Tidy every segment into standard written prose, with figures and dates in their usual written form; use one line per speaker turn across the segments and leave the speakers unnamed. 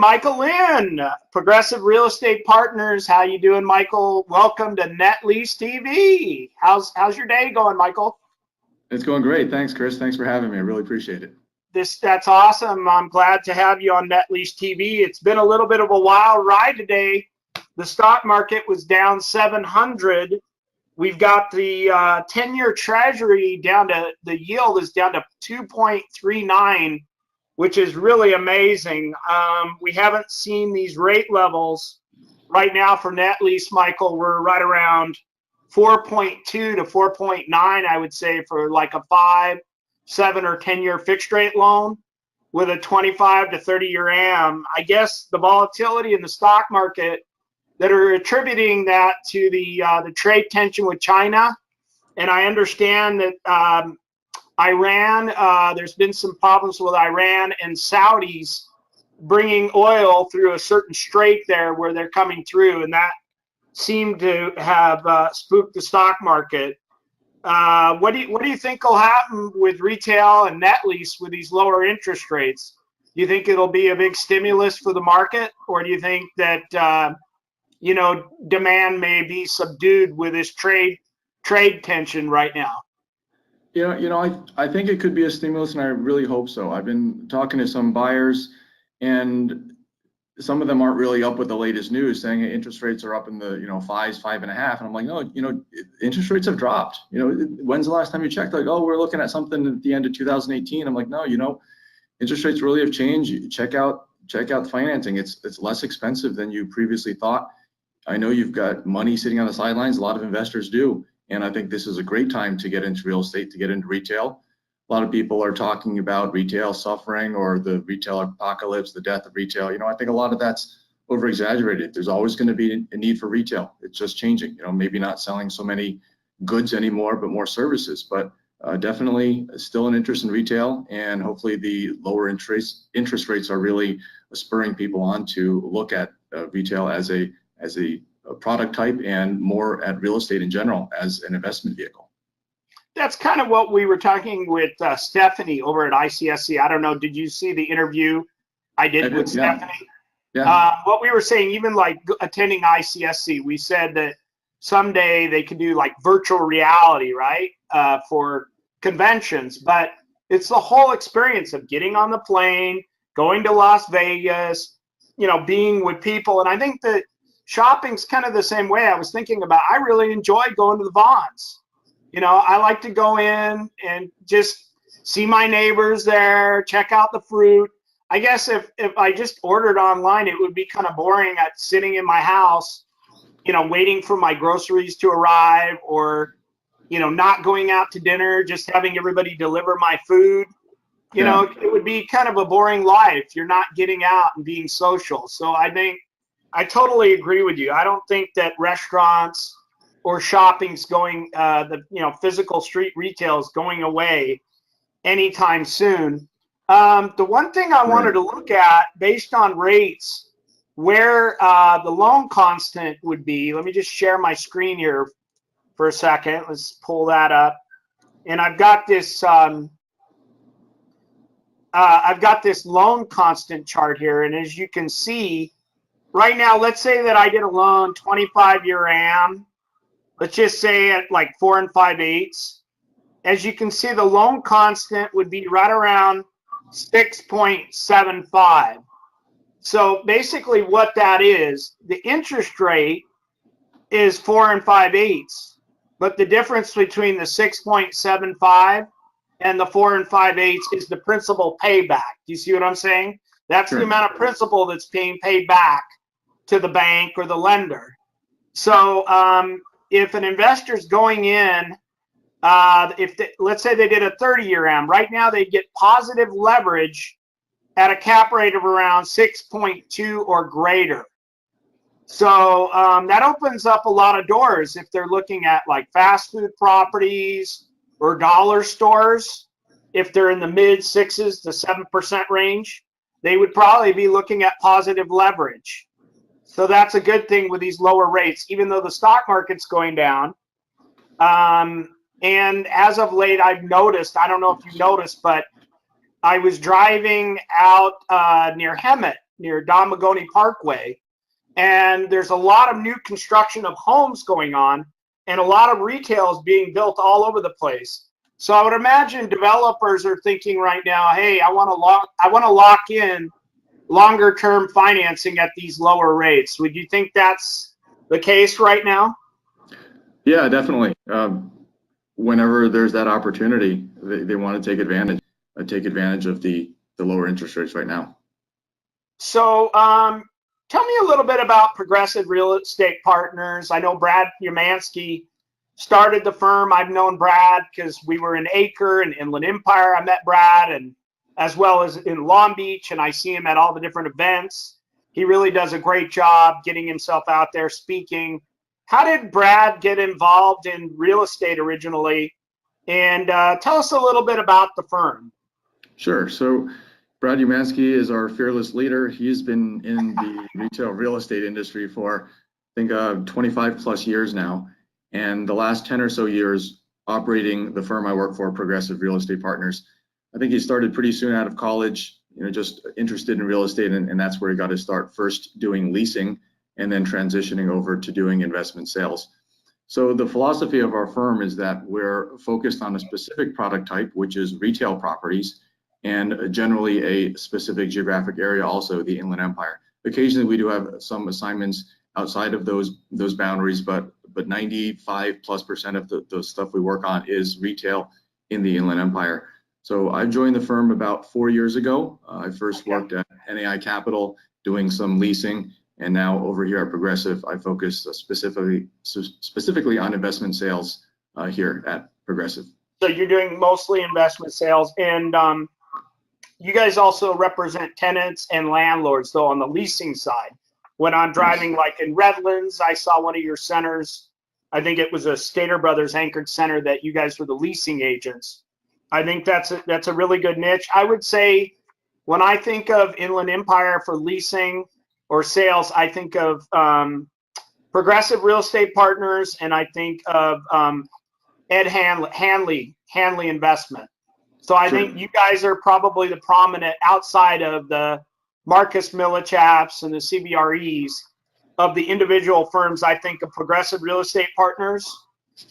Michael Lynn, Progressive Real Estate Partners. How you doing, Michael? Welcome to Lease TV. How's your day going, Michael?
It's going great. Thanks, Chris. Thanks for having me. I really appreciate it.
That's awesome. I'm glad to have you on Lease TV. It's been a little bit of a wild ride today. The stock market was down 700. We've got the 10-year Treasury down to, the yield is down to 2.39, which is really amazing. We haven't seen these rate levels right now for net lease, Michael. We're right around 4.2 to 4.9, I would say, for like a 5, 7, or 10-year fixed rate loan with a 25 to 30-year AM. I guess the volatility in the stock market that are attributing that to the trade tension with China, and I understand that Iran, there's been some problems with Iran and Saudis bringing oil through a certain strait there where they're coming through, and that seemed to have spooked the stock market. What do you think will happen with retail and net lease with these lower interest rates? Do you think it'll be a big stimulus for the market, or do you think that demand may be subdued with this trade tension right now?
I think it could be a stimulus, and I really hope so. I've been talking to some buyers, and some of them aren't really up with the latest news, saying interest rates are up in the 5s, 5.5, and I'm like, no, interest rates have dropped. When's the last time you checked? Like, oh, we're looking at something at the end of 2018. I'm like, no, interest rates really have changed. Check out financing. It's less expensive than you previously thought. I know you've got money sitting on the sidelines. A lot of investors do. And I think this is a great time to get into real estate, to get into retail. A lot of people are talking about retail suffering or the retail apocalypse, the death of retail. I think a lot of that's over exaggerated. There's always going to be a need for retail. It's just changing, maybe not selling so many goods anymore, but more services. But definitely still an interest in retail, and hopefully the lower interest rates are really spurring people on to look at retail as a product type, and more at real estate in general as an investment vehicle.
That's kind of what we were talking with Stephanie over at ICSC. I don't know, did you see the interview I did with Stephanie?
Yeah.
What we were saying, even like attending ICSC, we said that someday they could do like virtual reality, right, for conventions, but it's the whole experience of getting on the plane, going to Las Vegas, being with people. And I think that shopping's kind of the same way. I was thinking about, I really enjoy going to the Vons. I like to go in and just see my neighbors there, check out the fruit. I guess if I just ordered online, it would be kind of boring at sitting in my house, waiting for my groceries to arrive, or, not going out to dinner, just having everybody deliver my food. It would be kind of a boring life. You're not getting out and being social. So I think I totally agree with you. I don't think that restaurants or shopping's going, physical street retail is going away anytime soon. The one thing I wanted to look at, based on rates, where the loan constant would be. Let me just share my screen here for a second. Let's pull that up. And I've got this loan constant chart here. And as you can see, right now, let's say that I did a loan 25-year AM. Let's just say at like 4 5/8. As you can see, the loan constant would be right around 6.75. So basically what that is, the interest rate is 4 5/8, but the difference between the 6.75 and the 4 5/8 is the principal payback. Do you see what I'm saying? That's
Sure.
The amount of principal that's being paid back to the bank or the lender. So if an investor's going in, let's say they did a 30-year AM, right now they get positive leverage at a cap rate of around 6.2 or greater. So that opens up a lot of doors if they're looking at like fast food properties or dollar stores. If they're in the mid 6s to 7% range, they would probably be looking at positive leverage. So that's a good thing with these lower rates, even though the stock market's going down. And as of late, I've noticed, I don't know if you noticed, but I was driving out near Hemet, near Domagony Parkway. And there's a lot of new construction of homes going on, and a lot of retail is being built all over the place. So I would imagine developers are thinking right now, hey, I want to lock in longer term financing at these lower rates. Would you think that's the case right now?
Yeah, definitely. Whenever there's that opportunity, they want to take advantage of the lower interest rates right now.
So tell me a little bit about Progressive Real Estate Partners. I know Brad Umansky started the firm. I've known Brad because we were in Acre and Inland Empire. I met Brad, and as well as in Long Beach, and I see him at all the different events. He really does a great job getting himself out there speaking. How did Brad get involved in real estate originally? And tell us a little bit about the firm.
Sure. So Brad Umansky is our fearless leader. He's been in the retail real estate industry for, I think, 25 plus years now. And the last 10 or so years operating the firm I work for, Progressive Real Estate Partners. I think he started pretty soon out of college, just interested in real estate, and that's where he got his start, first doing leasing and then transitioning over to doing investment sales. So the philosophy of our firm is that we're focused on a specific product type, which is retail properties, and generally a specific geographic area, also the Inland Empire. Occasionally we do have some assignments outside of those boundaries, but 95+% of the stuff we work on is retail in the Inland Empire. So I joined the firm about 4 years ago. I first worked at NAI Capital doing some leasing, and now over here at Progressive, I focus specifically on investment sales here at Progressive.
So you're doing mostly investment sales, and you guys also represent tenants and landlords, though, on the leasing side. When I'm driving, like in Redlands, I saw one of your centers. I think it was a Stater Brothers anchored center that you guys were the leasing agents. I think that's a really good niche. I would say when I think of Inland Empire for leasing or sales, I think of Progressive Real Estate Partners, and I think of Ed Hanley Investment. So I think you guys are probably the prominent outside of the Marcus Millichaps and the CBREs of the individual firms. I think of Progressive Real Estate Partners,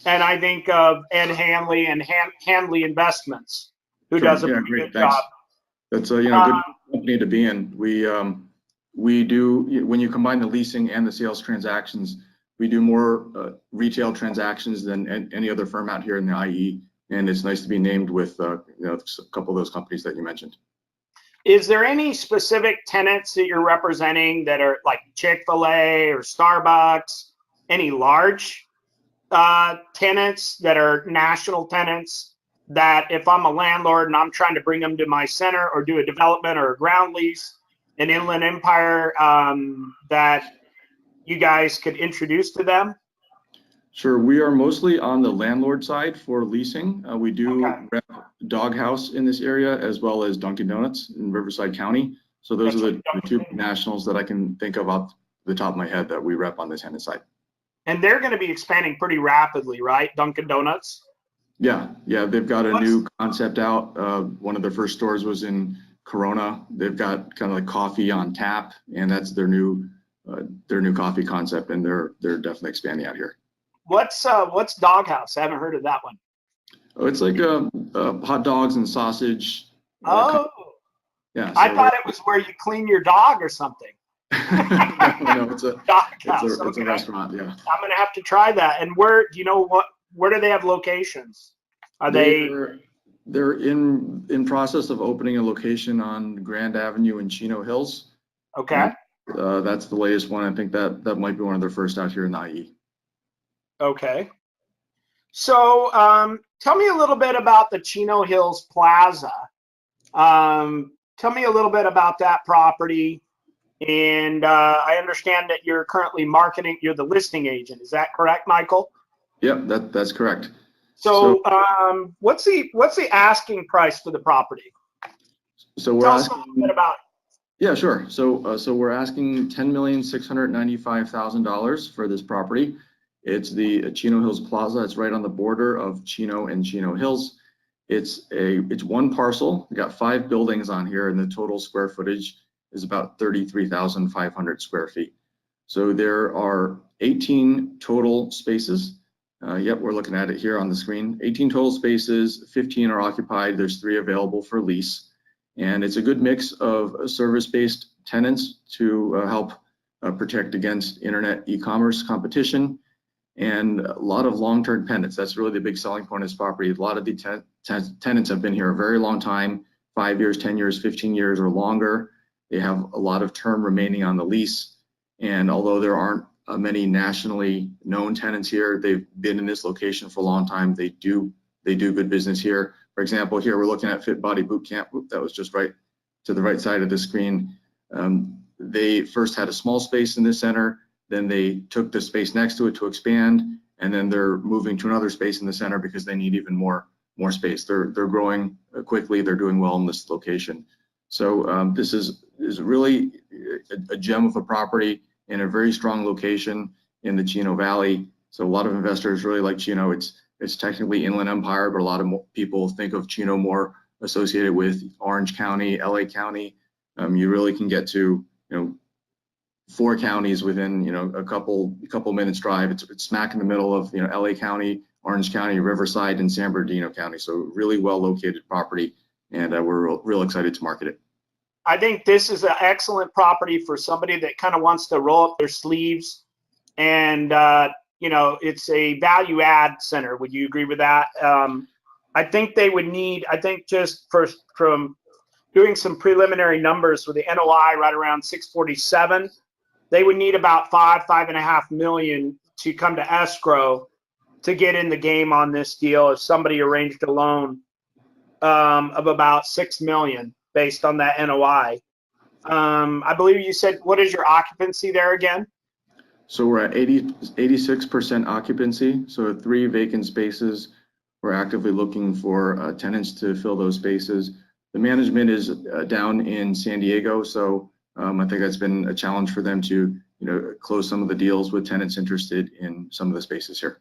and I think of Ed Hanley and Hanley Investments, who does a pretty good job.
That's a good company to be in. We do, when you combine the leasing and the sales transactions, we do more retail transactions than any other firm out here in the IE, and it's nice to be named with a couple of those companies that you mentioned.
Is there any specific tenants that you're representing that are like Chick-fil-A or Starbucks? Any large tenants that are national tenants that if I'm a landlord and I'm trying to bring them to my center or do a development or a ground lease in Inland Empire that you guys could introduce to them?
Sure. We are mostly on the landlord side for leasing. We do rep Doghouse in this area, as well as Dunkin' Donuts in Riverside County. So those are the two nationals that I can think of off the top of my head that we rep on the tenant side.
And they're going to be expanding pretty rapidly, right? Dunkin' Donuts?
Yeah. They've got a new concept out. One of their first stores was in Corona. They've got kind of like coffee on tap, and that's their new coffee concept, and they're definitely expanding out here.
What's Doghouse? I haven't heard of that one.
Oh, it's like hot dogs and sausage.
Oh,
yeah.
I thought it was where you clean your dog or something.
No, it's a restaurant. Yeah.
I'm gonna have to try that. And where do they have locations? They're
in process of opening a location on Grand Avenue in Chino Hills.
Okay.
And, that's the latest one. I think that might be one of their first out here in the IE.
Okay. So tell me a little bit about the Chino Hills Plaza. Tell me a little bit about that property. And I understand that you're currently marketing, you're the listing agent. Is that correct, Michael?
Yep, that's correct.
So what's the asking price for the property?
So we're
Tell
asking
us a little bit about it.
Yeah, sure. So we're asking $10,695,000 for this property. It's the Chino Hills Plaza. It's right on the border of Chino and Chino Hills. It's one parcel. We got 5 buildings on here, and the total square footage is about 33,500 square feet. So there are 18 total spaces. Yep, we're looking at it here on the screen. 18 total spaces, 15 are occupied. There's 3 available for lease. And it's a good mix of service-based tenants to help protect against internet e-commerce competition, and a lot of long-term tenants. That's really the big selling point of this property. A lot of the tenants have been here a very long time, 5 years, 10 years, 15 years or longer. They have a lot of term remaining on the lease. And although there aren't many nationally known tenants here, they've been in this location for a long time. They do good business here. For example, here we're looking at Fit Body Boot Camp. That was just right to the right side of the screen. They first had a small space in this center, then they took the space next to it to expand, and then they're moving to another space in the center because they need even more space. They're growing quickly. They're doing well in this location. So this is really a gem of a property in a very strong location in the Chino Valley. So a lot of investors really like Chino. It's technically Inland Empire, but a lot of people think of Chino more associated with Orange County, LA County. You really can get to 4 counties within a couple minutes drive. It's smack in the middle of LA County, Orange County, Riverside, and San Bernardino County. So really well located property, and we're real excited to market it.
I think this is an excellent property for somebody that kind of wants to roll up their sleeves, and it's a value add center. Would you agree with that? I think they would need, just from doing some preliminary numbers with the NOI right around 647, they would need about $5.5 million to come to escrow to get in the game on this deal if somebody arranged a loan of about $6 million based on that NOI. I believe you said, what is your occupancy there again?
So we're at 86% occupancy. So 3 vacant spaces. We're actively looking for tenants to fill those spaces. The management is down in San Diego, so I think that's been a challenge for them to close some of the deals with tenants interested in some of the spaces here.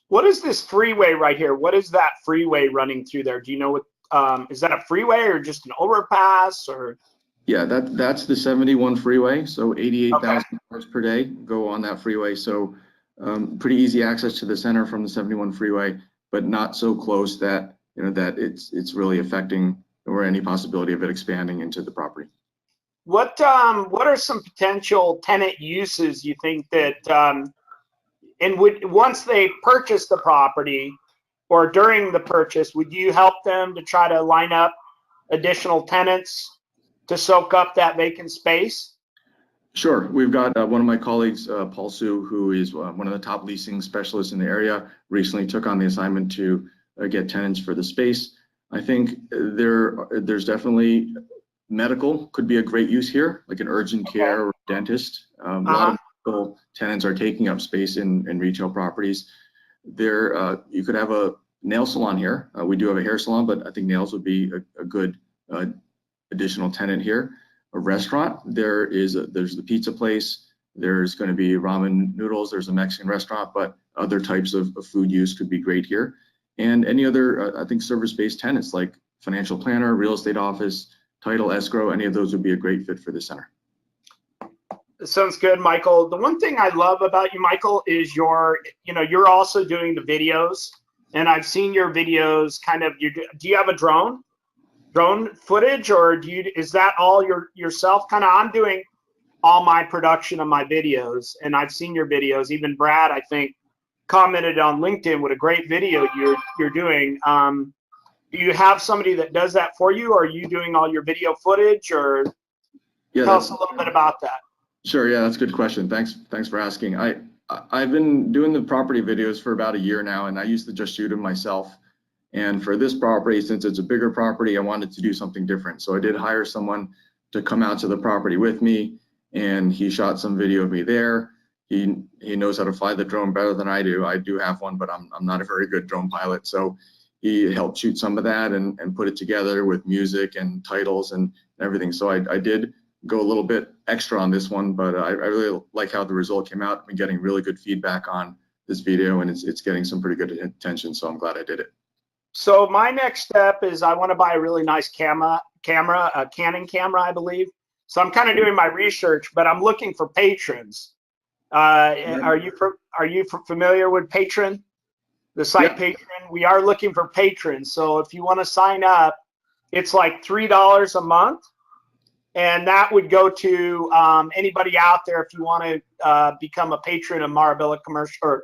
What is this freeway right here? What is that freeway running through there? Do you know what? Is that a freeway or just an overpass? Or
yeah, that's the 71 freeway. So 88,000 cars per day go on that freeway. So pretty easy access to the center from the 71 freeway, but not so close that that it's really affecting or any possibility of it expanding into the property.
What are some potential tenant uses you think that once they purchase the property or during the purchase, would you help them to try to line up additional tenants to soak up that vacant space?
Sure. We've got one of my colleagues, Paul Su, who is one of the top leasing specialists in the area, recently took on the assignment to get tenants for the space. I think there's definitely medical could be a great use here, like an urgent care or dentist. A lot of medical tenants are taking up space in retail properties. You could have a nail salon here. We do have a hair salon, but I think nails would be a good additional tenant here. A restaurant, there's the pizza place. There's going to be ramen noodles. There's a Mexican restaurant, but other types of food use could be great here. And any other, I think, service-based tenants like financial planner, real estate office, title, escrow, any of those would be a great fit for the center.
Sounds good, Michael. The one thing I love about you, Michael, is you're also doing the videos, and I've seen your videos. Do you have a drone footage, or is that all yourself? I'm doing all my production of my videos, and I've seen your videos. Even Brad, I think, commented on LinkedIn what a great video you're doing. Do you have somebody that does that for you, or are you doing all your video footage, or tell us a little bit about that?
Sure, yeah, that's a good question. Thanks for asking. I've been doing the property videos for about a year now, and I used to just shoot them myself. And for this property, since it's a bigger property, I wanted to do something different. So I did hire someone to come out to the property with me, and he shot some video of me there. He knows how to fly the drone better than I do. I do have one, but I'm not a very good drone pilot. So he helped shoot some of that and put it together with music and titles and everything. So I did go a little bit extra on this one, but I really like how the result came out. I'm getting really good feedback on this video, and it's getting some pretty good attention. So I'm glad I did it.
So my next step is I want to buy a really nice camera, a Canon camera, I believe. So I'm kind of doing my research, but I'm looking for patrons. Are you familiar with Patron, the site Patron? We are looking for patrons. So if you want to sign up, it's like $3 a month, and that would go to anybody out there. If you want to become a patron of Marabella Commercial or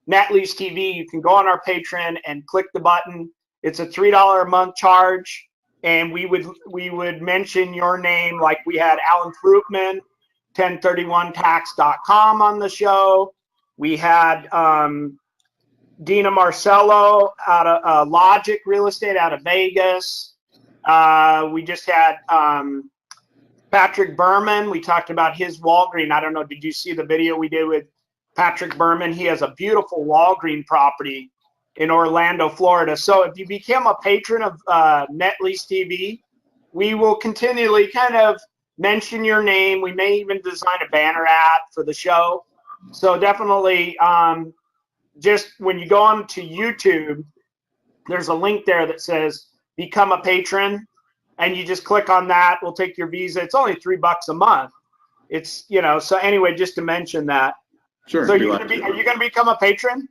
Net Lease TV, you can go on our Patron and click the button. It's a $3 a month charge, and we would mention your name, like we had Alan Fruitman, 1031tax.com on the show. We had Dina Marcello out of Logic Real Estate out of Vegas. We just had Patrick Berman. We talked about his Walgreen. I don't know, did you see the video we did with Patrick Berman? He has a beautiful Walgreen property in Orlando, Florida. So if you become a patron of Net Lease TV, we will continually kind of mention your name. We may even design a banner ad for the show. So definitely, just when you go on to YouTube, there's a link there that says become a patron, and you just click on that. We'll take your visa. It's only $3 a month. It's, you know, so anyway, just to mention that.
Sure.
So are you going to become a patron?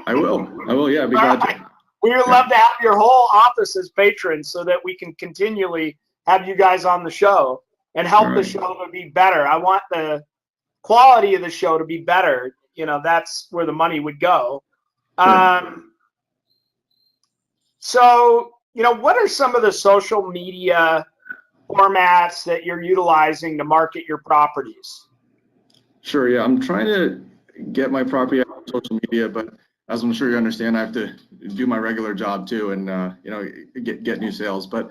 I will. Yeah, I'd be glad to.
We would love to have your whole office as patrons so that we can continually have you guys on the show and help the show to be better. I want the quality of the show to be better. You know, that's where the money would go. So, you know, what are some of the social media formats that you're utilizing to market your properties?
Sure. Yeah, I'm trying to get my property out on social media, but as I'm sure you understand, I have to do my regular job too, and you know, get new sales. But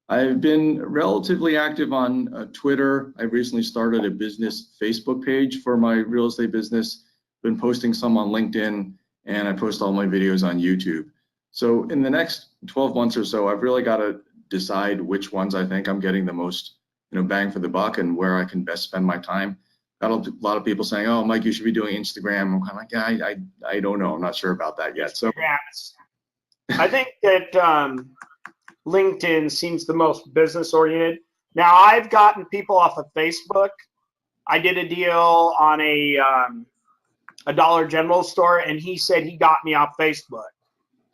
I've been relatively active on Twitter. I recently started a business Facebook page for my real estate business. Been posting some on LinkedIn, and I post all my videos on YouTube. So in the next 12 months or so, I've really got to decide which ones I think I'm getting the most, you know, bang for the buck and where I can best spend my time. Got a lot of people saying, "Oh, Mike, you should be doing Instagram." I'm kind of like, yeah, I don't know. I'm not sure about that yet. So
I think that LinkedIn seems the most business oriented. Now I've gotten people off of Facebook. I did a deal on a Dollar General store, and he said he got me off Facebook.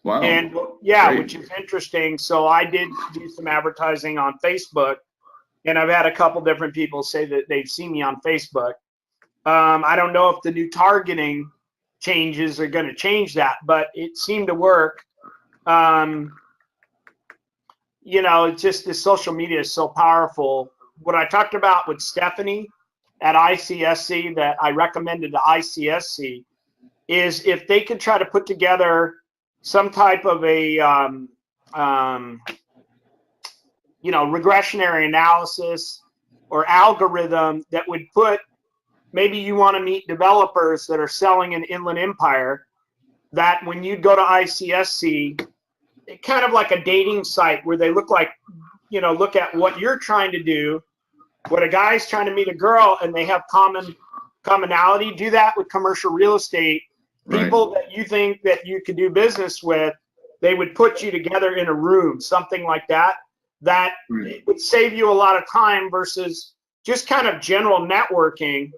Wow.
And yeah,
great.
Which is interesting. So I did do some advertising on Facebook, and I've had a couple different people say that they've seen me on Facebook. I don't know if the new targeting changes are going to change that, but it seemed to work. You know, it's just the social media is so powerful. What I talked about with Stephanie at ICSC that I recommended to ICSC is if they could try to put together some type of a you know, regressionary analysis or algorithm that would put, maybe you want to meet developers that are selling in Inland Empire, that when you go to ICSC, kind of like a dating site where they look like, you know, look at what you're trying to do, what a guy's trying to meet a girl, and they have commonality. Do that with commercial real estate. People that you think that you could do business with, they would put you together in a room, something like that. That would save you a lot of time versus just kind of general networking.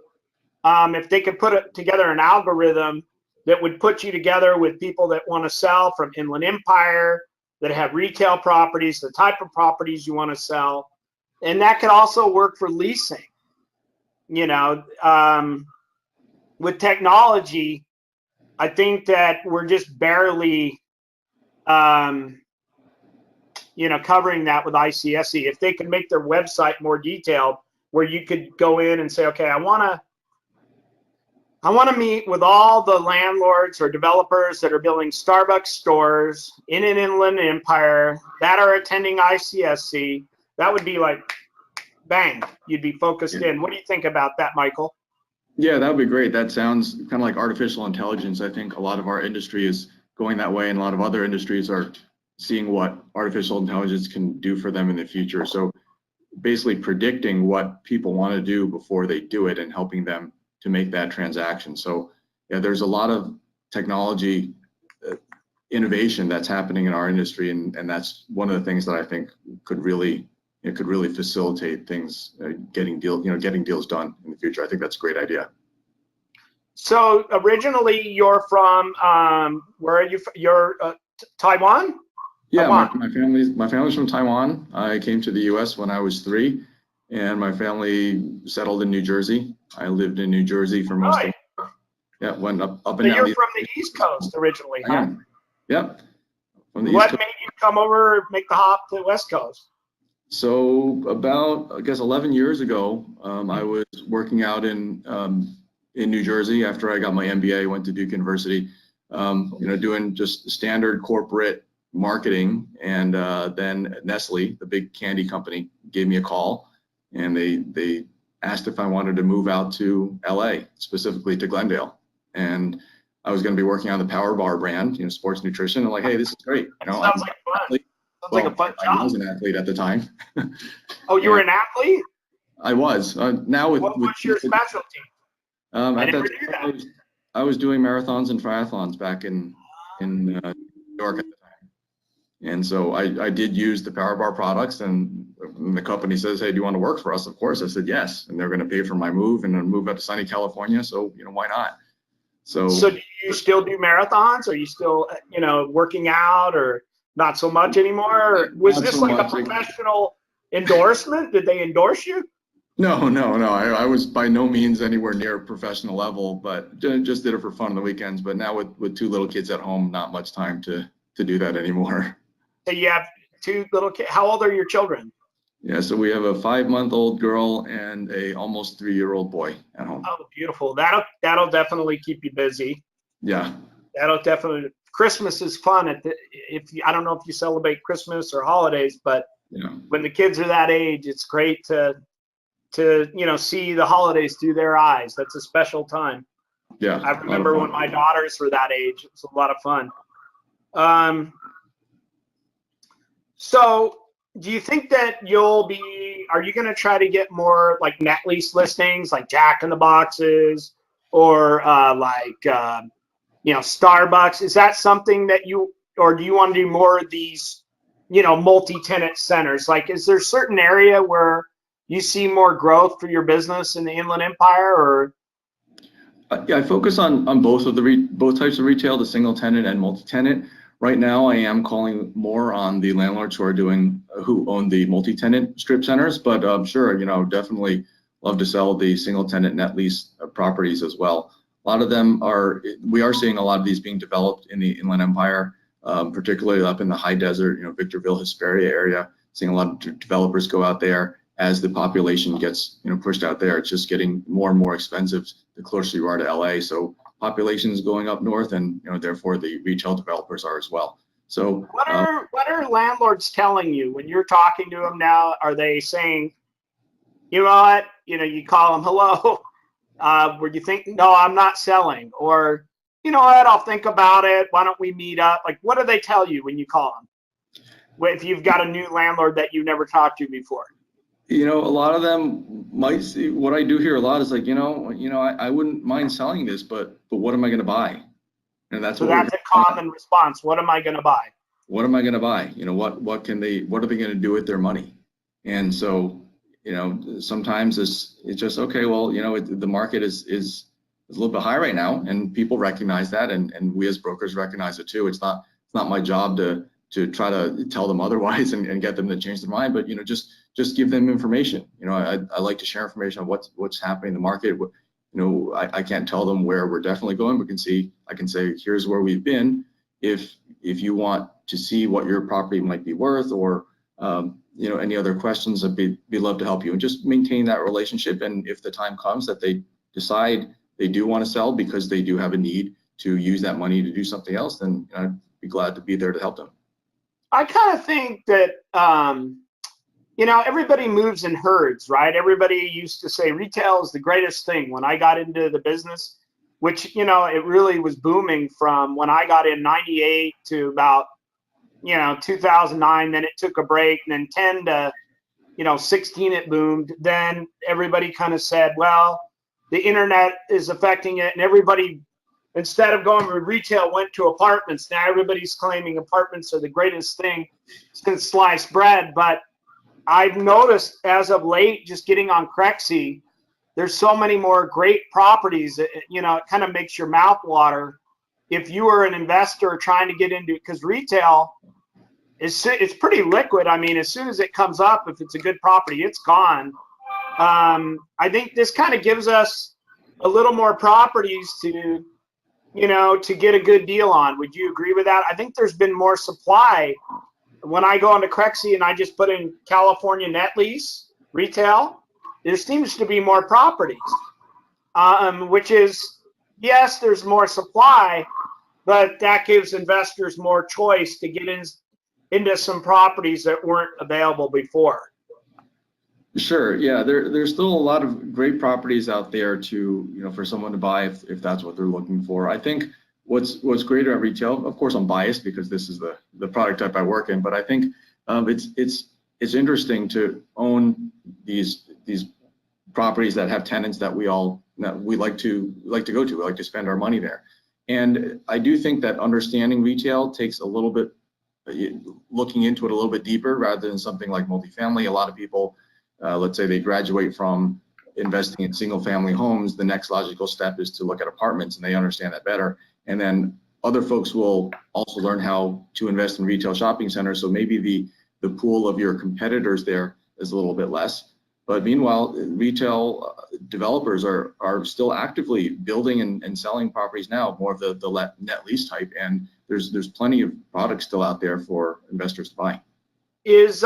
If they could put together an algorithm that would put you together with people that want to sell from Inland Empire, that have retail properties, the type of properties you want to sell. And that could also work for leasing. You know, with technology, I think that we're just barely, you know, covering that with ICSC. If they can make their website more detailed, where you could go in and say, okay, I want to meet with all the landlords or developers that are building Starbucks stores in an Inland Empire that are attending ICSC. That would be like, bang, you'd be focused in. What do you think about that, Michael?
Yeah, that would be great. That sounds kind of like artificial intelligence. I think a lot of our industry is going that way, and a lot of other industries are seeing what artificial intelligence can do for them in the future. So basically predicting what people want to do before they do it and helping them to make that transaction. So yeah, there's a lot of technology innovation that's happening in our industry, and that's one of the things that I think could really it could really facilitate things, getting deals done in the future. I think that's a great idea.
So originally you're from, where are you? You're Taiwan?
Yeah,
Taiwan.
my family's from Taiwan. I came to the U.S. when I was 3, and my family settled in New Jersey. I lived in New Jersey for most of. Yeah, went up and
So
down.
you're from the East Coast originally, huh?
Yep. From the East
What
Coast.
made you come over, make the hop to the West Coast?
So about, I guess, 11 years ago, I was working out in New Jersey after I got my MBA. Went to Duke University, doing just standard corporate marketing, and then Nestle, the big candy company, gave me a call, and they asked if I wanted to move out to LA, specifically to Glendale, and I was going to be working on the Power Bar brand, sports nutrition. And like, hey, this is great.
Sounds
I'm
like fun. Sounds
well,
like a fun
I
job.
was an athlete at the time.
Oh, you were an athlete?
I was. Now
What's your specialty?
At
I never
that
knew
time,
that.
I was doing marathons and triathlons back in New York at the time. And so I did use the Power Bar products, and the company says, hey, do you want to work for us? Of course. I said yes. And they're going to pay for my move and then move out to sunny California. So, why not? So
do you still do marathons? Are you still, working out, or not so much anymore? Or was
Not
this
so
like a
much.
professional endorsement? Did they endorse you?
No. I was by no means anywhere near professional level, but just did it for fun on the weekends. But now with 2 little kids at home, not much time to do that anymore.
So you have 2 little kids. How old are your children?
Yeah, so we have a 5-month-old girl and a almost 3-year-old boy at home.
Oh, beautiful. That'll definitely keep you busy.
Yeah.
That'll definitely. Christmas is fun. I don't know if you celebrate Christmas or holidays, but when the kids are that age, it's great to see the holidays through their eyes. That's a special time.
Yeah.
I remember when my daughters were that age. It was a lot of fun. So do you think that are you going to try to get more like net lease listings, like Jack in the Boxes, or Starbucks? Is that something that or do you want to do more of these, multi-tenant centers? Like, is there a certain area where you see more growth for your business in the Inland Empire, or?
Yeah, I focus on both types of retail, the single tenant and multi-tenant. Right now, I am calling more on the landlords who own the multi-tenant strip centers, but sure, definitely love to sell the single tenant net lease properties as well. A lot of them we are seeing a lot of these being developed in the Inland Empire, particularly up in the high desert, Victorville, Hesperia area. Seeing a lot of developers go out there as the population gets, pushed out there. It's just getting more and more expensive the closer you are to LA. So population is going up north, and therefore the retail developers are as well. So
what are landlords telling you when you're talking to them now? Are they saying, you know what, you call them, hello, where you think, no, I'm not selling, or you know what, I'll think about it, why don't we meet up? Like, what do they tell you when you call them, if you've got a new landlord that you've never talked to before?
A lot of them might see what I do here a lot is like, I wouldn't mind selling this, but what am I going to buy? And that's
a common response. What am I going to buy?
What am I going to buy? what are they going to do with their money? And so, sometimes it's just, okay, well, the market is a little bit high right now, and people recognize that, and we as brokers recognize it too. It's not my job to try to tell them otherwise and get them to change their mind, but just give them information. I like to share information on what's happening in the market. I can't tell them where we're definitely going. I can say, here's where we've been. If you want to see what your property might be worth, or any other questions, I'd be love to help you, and just maintain that relationship. And if the time comes that they decide they do want to sell because they do have a need to use that money to do something else, then I'd be glad to be there to help them.
I kind of think that everybody moves in herds, right? Everybody used to say retail is the greatest thing. When I got into the business, which, it really was booming from when I got in 98 to about, 2009, then it took a break, and then 10 to, 16, it boomed. Then everybody kind of said, well, the internet is affecting it, and everybody, instead of going to retail, went to apartments. Now everybody's claiming apartments are the greatest thing since sliced bread, but I've noticed as of late, just getting on Crexy, there's so many more great properties. It kind of makes your mouth water. If you are an investor trying to get into, because retail it's pretty liquid. I mean, as soon as it comes up, if it's a good property, it's gone. I think this kind of gives us a little more properties to get a good deal on. Would you agree with that? I think there's been more supply. When I go into Crexy and I just put in California net lease retail, there seems to be more properties, which is, yes, there's more supply, but that gives investors more choice to get into some properties that weren't available before.
Sure. Yeah, there's still a lot of great properties out there to, for someone to buy if that's what they're looking for. I think what's greater at retail, of course I'm biased because this is the product type I work in, but I think it's interesting to own these properties that have tenants that we like to go to. We like to spend our money there. And I do think that understanding retail takes a little bit looking into it a little bit deeper rather than something like multifamily. A lot of people, let's say they graduate from investing in single family homes, the next logical step is to look at apartments, and they understand that better. And then other folks will also learn how to invest in retail shopping centers. So maybe the pool of your competitors there is a little bit less. But meanwhile, retail developers are still actively building and selling properties now, more of the net lease type. And there's plenty of products still out there for investors to buy.
Is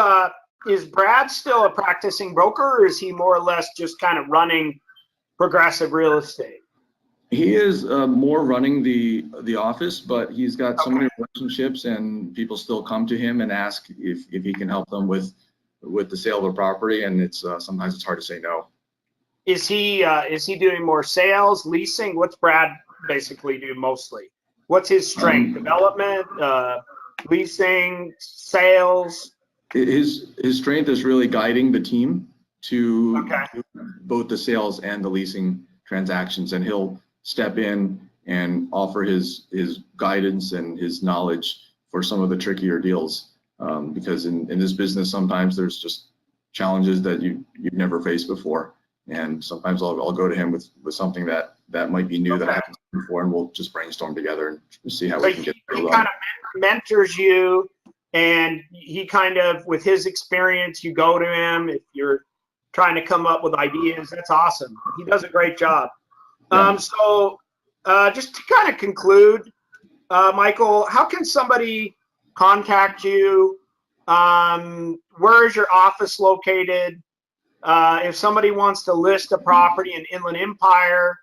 Brad still a practicing broker, or is he more or less just kind of running Progressive Real Estate?
He is more running the office, but he's got so many relationships, and people still come to him and ask if he can help them with the sale of a property, and it's sometimes it's hard to say no.
Is he doing more sales, leasing? What's Brad basically do mostly? What's his strength? Development, leasing, sales?
His strength is really guiding the team to both the sales and the leasing transactions, and he'll step in and offer his guidance and his knowledge for some of the trickier deals, because in this business sometimes there's just challenges that you've never faced before, and sometimes I'll go to him with something that might be new that I haven't seen before, and we'll just brainstorm together and see how we can get it.
He kind of mentors you, and he kind of, with his experience, you go to him if you're trying to come up with ideas. That's awesome. He does a great job. Yeah. So just to kind of conclude, Michael, how can somebody contact you? Where is your office located? If somebody wants to list a property in Inland Empire,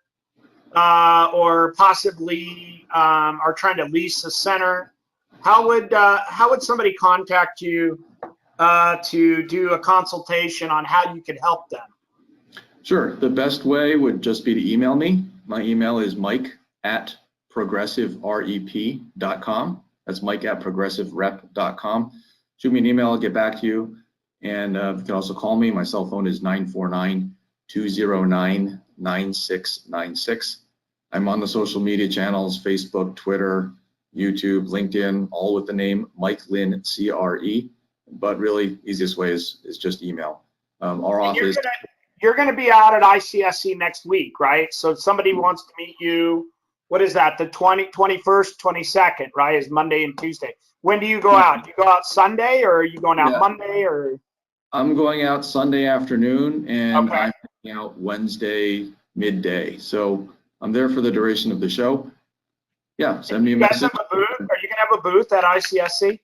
or possibly are trying to lease a center, how would somebody contact you to do a consultation on how you could help them?
Sure. The best way would just be to email me. My email is mike@progressiverep.com. That's mike@progressiverep.com. Shoot me an email, I'll get back to you. And you can also call me. My cell phone is 949-209-9696. I'm on the social media channels, Facebook, Twitter, YouTube, LinkedIn, all with the name Mike Lynn CRE. But really, easiest way is just email. Our office.
You're going to be out at ICSC next week, right? So if somebody wants to meet you, what is that? The 21st, 22nd, right? Is Monday and Tuesday. When do you go out? Do you go out Sunday, or are you going out Monday, or?
I'm going out Sunday afternoon, and I'm going out Wednesday midday. So I'm there for the duration of the show. Yeah, send me a message.
Are you going to have a booth at ICSC?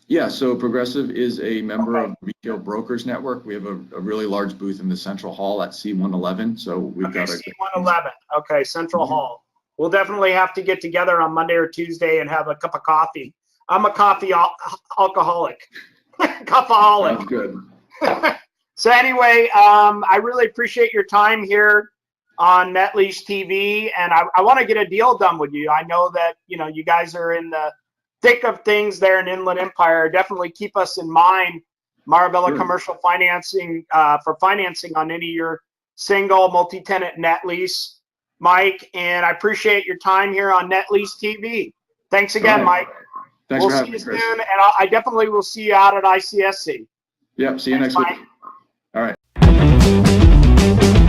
Yeah, so Progressive is a member of the Retail Brokers Network. We have a really large booth in the Central Hall at C111. So we've got a
C111. Okay, Central Hall. We'll definitely have to get together on Monday or Tuesday and have a cup of coffee. I'm a coffee alcoholic. Coffeeholic.
Sounds good.
So anyway, I really appreciate your time here on Net Lease TV, and I want to get a deal done with you. I know that you guys are in the thick of things there in Inland Empire. Definitely keep us in mind, Marabella Commercial Financing, for financing on any of your single, multi-tenant net lease, Mike. And I appreciate your time here on Net Lease TV. Thanks again, Mike.
Thanks for having me, Chris.
We'll see you soon, and I definitely will see you out at ICSC.
Yep. See you
Thanks,
next week.
Mike.
All right.